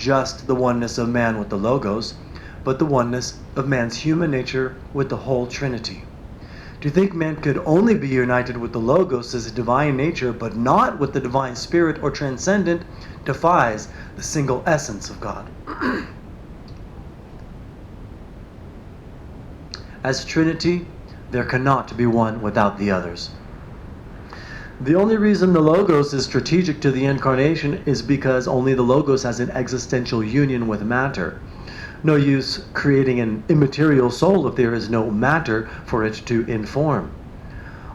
just the oneness of man with the Logos, but the oneness of man's human nature with the whole Trinity. To think man could only be united with the Logos as a divine nature, but not with the divine spirit or transcendent, defies the single essence of God. As Trinity, there cannot be one without the others. The only reason the Logos is strategic to the Incarnation is because only the Logos has an existential union with matter. No use creating an immaterial soul if there is no matter for it to inform.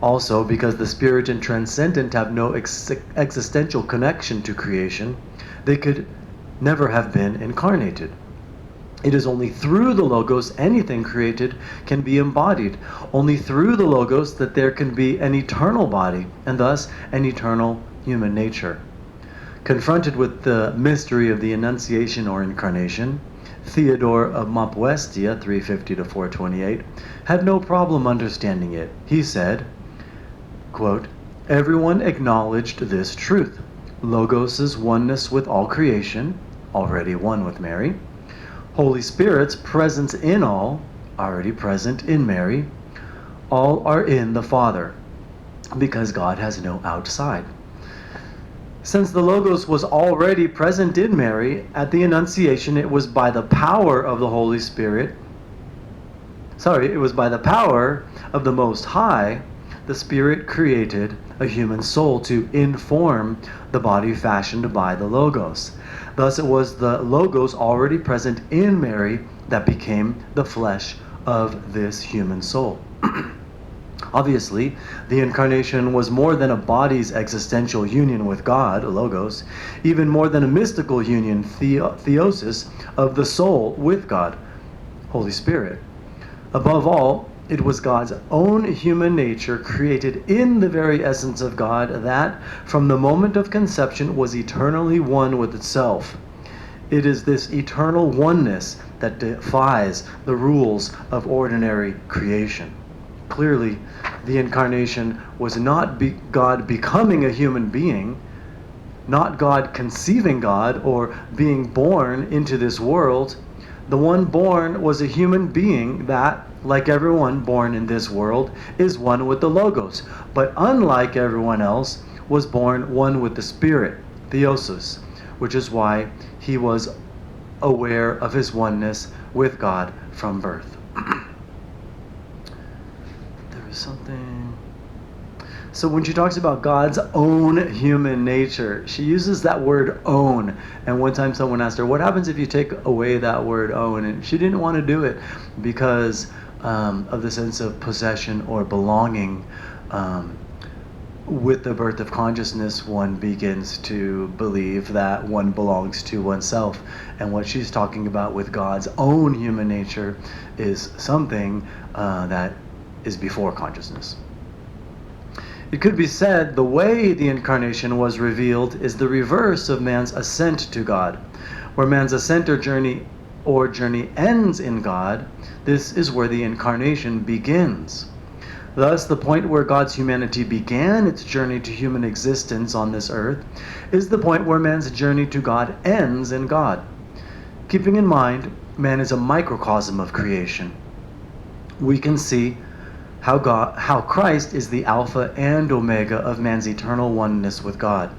Also, because the Spirit and Transcendent have no existential connection to creation, they could never have been incarnated. It is only through the Logos anything created can be embodied. Only through the Logos that there can be an eternal body, and thus an eternal human nature. Confronted with the mystery of the Annunciation or Incarnation, Theodore of Mopsuestia, 350 to 428, had no problem understanding it. He said, quote, "Everyone acknowledged this truth. Logos' oneness with all creation, already one with Mary. Holy Spirit's presence in all, already present in Mary. All are in the Father, because God has no outside." Since the Logos was already present in Mary, at the Annunciation it was by the power of the Holy Spirit, it was by the power of the Most High, the Spirit created a human soul to inform the body fashioned by the Logos. Thus it was the Logos already present in Mary that became the flesh of this human soul. Obviously, the Incarnation was more than a body's existential union with God, Logos, even more than a mystical union, theosis, of the soul with God, Holy Spirit. Above all, it was God's own human nature, created in the very essence of God, that, from the moment of conception, was eternally one with itself. It is this eternal oneness that defies the rules of ordinary creation. Clearly, the Incarnation was not God becoming a human being, not God conceiving God or being born into this world. The one born was a human being that, like everyone born in this world, is one with the Logos, but unlike everyone else, was born one with the Spirit, theosis, which is why he was aware of his oneness with God from birth. There is something... So when she talks about God's own human nature, she uses that word own. And one time someone asked her, what happens if you take away that word own? And she didn't want to do it because of the sense of possession or belonging. With the birth of consciousness, one begins to believe that one belongs to oneself. And what she's talking about with God's own human nature is something that is before consciousness. It could be said the way the Incarnation was revealed is the reverse of man's ascent to God. Where man's ascent or journey ends in God, this is where the Incarnation begins. Thus, the point where God's humanity began its journey to human existence on this earth is the point where man's journey to God ends in God. Keeping in mind, man is a microcosm of creation. We can see how Christ is the Alpha and Omega of man's eternal oneness with God,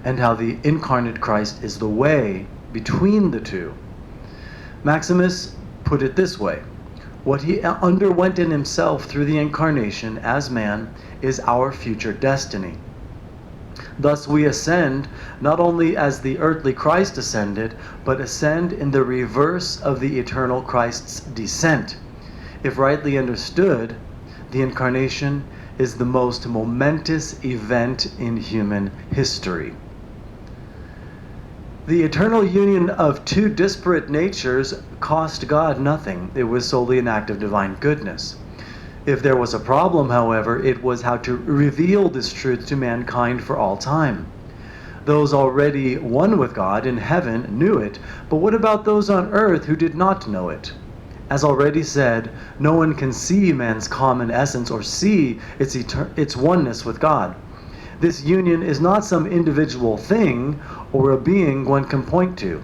and how the incarnate Christ is the way between the two. Maximus put it this way: what he underwent in himself through the Incarnation as man is our future destiny. Thus we ascend not only as the earthly Christ ascended, but ascend in the reverse of the eternal Christ's descent. If rightly understood, the Incarnation is the most momentous event in human history. The eternal union of two disparate natures cost God nothing. It was solely an act of divine goodness. If there was a problem, however, it was how to reveal this truth to mankind for all time. Those already one with God in heaven knew it, but what about those on earth who did not know it? As already said, no one can see man's common essence or see its oneness with God. This union is not some individual thing or a being one can point to.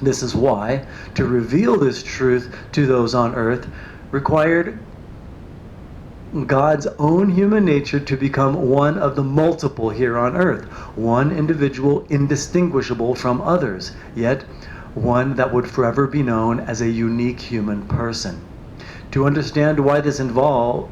This is why, to reveal this truth to those on earth, required God's own human nature to become one of the multiple here on earth, one individual indistinguishable from others, yet one that would forever be known as a unique human person. To understand why this involved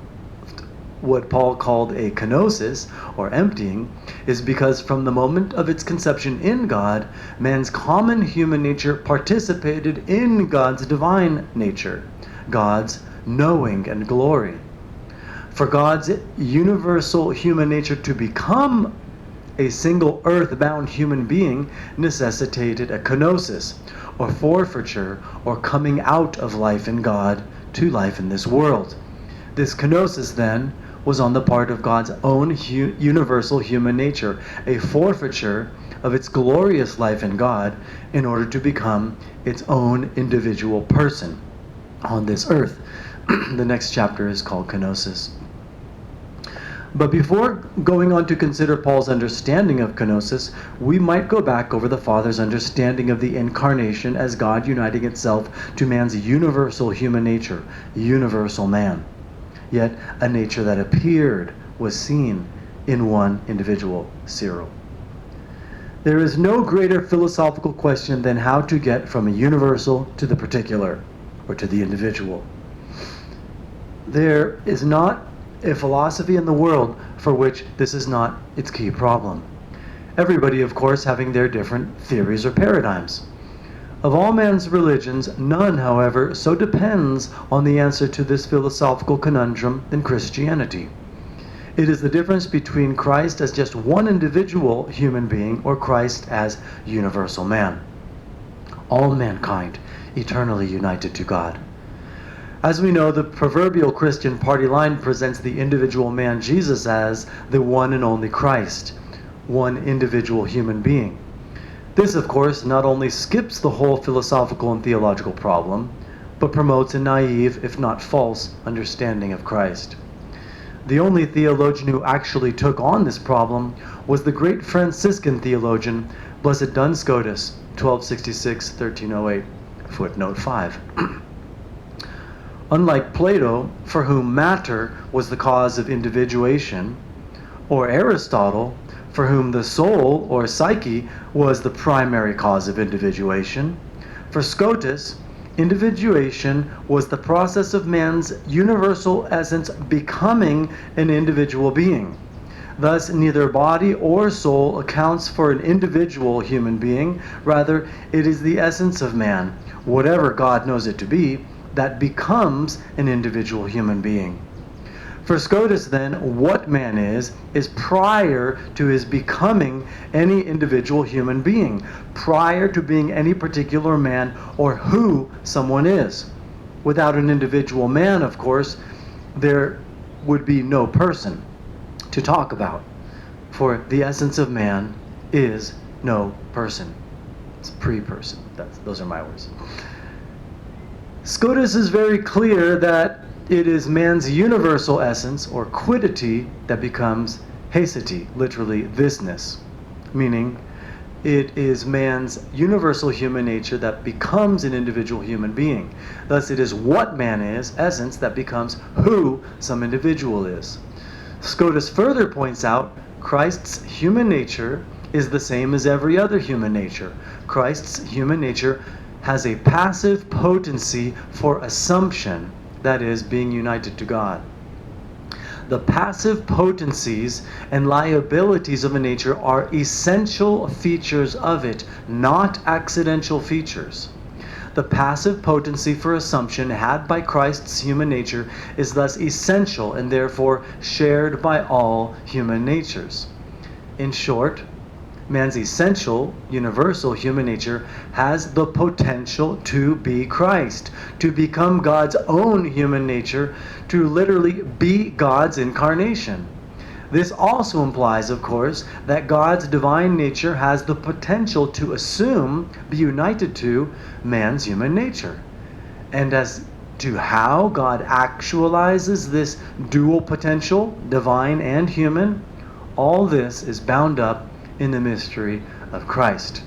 what Paul called a kenosis, or emptying, is because from the moment of its conception in God, man's common human nature participated in God's divine nature, God's knowing and glory. For God's universal human nature to become a single earth-bound human being necessitated a kenosis, or forfeiture, or coming out of life in God to life in this world. This kenosis, then, was on the part of God's own universal human nature, a forfeiture of its glorious life in God in order to become its own individual person on this earth. The next chapter is called Kenosis. But before going on to consider Paul's understanding of kenosis, we might go back over the Father's understanding of the Incarnation as God uniting itself to man's universal human nature, universal man. Yet a nature that appeared was seen in one individual, Cyril. There is no greater philosophical question than how to get from a universal to the particular, or to the individual. There is not a philosophy in the world for which this is not its key problem. Everybody, of course, having their different theories or paradigms. Of all man's religions, none, however, so depends on the answer to this philosophical conundrum than Christianity. It is the difference between Christ as just one individual human being or Christ as universal man. All mankind eternally united to God. As we know, the proverbial Christian party line presents the individual man Jesus as the one and only Christ, one individual human being. This, of course, not only skips the whole philosophical and theological problem, but promotes a naive, if not false, understanding of Christ. The only theologian who actually took on this problem was the great Franciscan theologian, Blessed Duns Scotus, 1266-1308, footnote 5. Unlike Plato, for whom matter was the cause of individuation, or Aristotle, for whom the soul, or psyche, was the primary cause of individuation, for Scotus, individuation was the process of man's universal essence becoming an individual being. Thus, neither body or soul accounts for an individual human being. Rather, it is the essence of man, whatever God knows it to be, that becomes an individual human being. For Scotus, then, what man is prior to his becoming any individual human being, prior to being any particular man or who someone is. Without an individual man, of course, there would be no person to talk about. For the essence of man is no person. It's pre-person. Those are my words. Scotus is very clear that it is man's universal essence, or quiddity, that becomes haesity, literally thisness, meaning it is man's universal human nature that becomes an individual human being. Thus, it is what man is, essence, that becomes who some individual is. Scotus further points out Christ's human nature is the same as every other human nature. Christ's human nature has a passive potency for assumption, that is, being united to God. The passive potencies and liabilities of a nature are essential features of it, not accidental features. The passive potency for assumption had by Christ's human nature is thus essential and therefore shared by all human natures. In short, man's essential, universal human nature has the potential to be Christ, to become God's own human nature, to literally be God's incarnation. This also implies, of course, that God's divine nature has the potential to assume, be united to, man's human nature. And as to how God actualizes this dual potential, divine and human, All this is bound up in the mystery of Christ.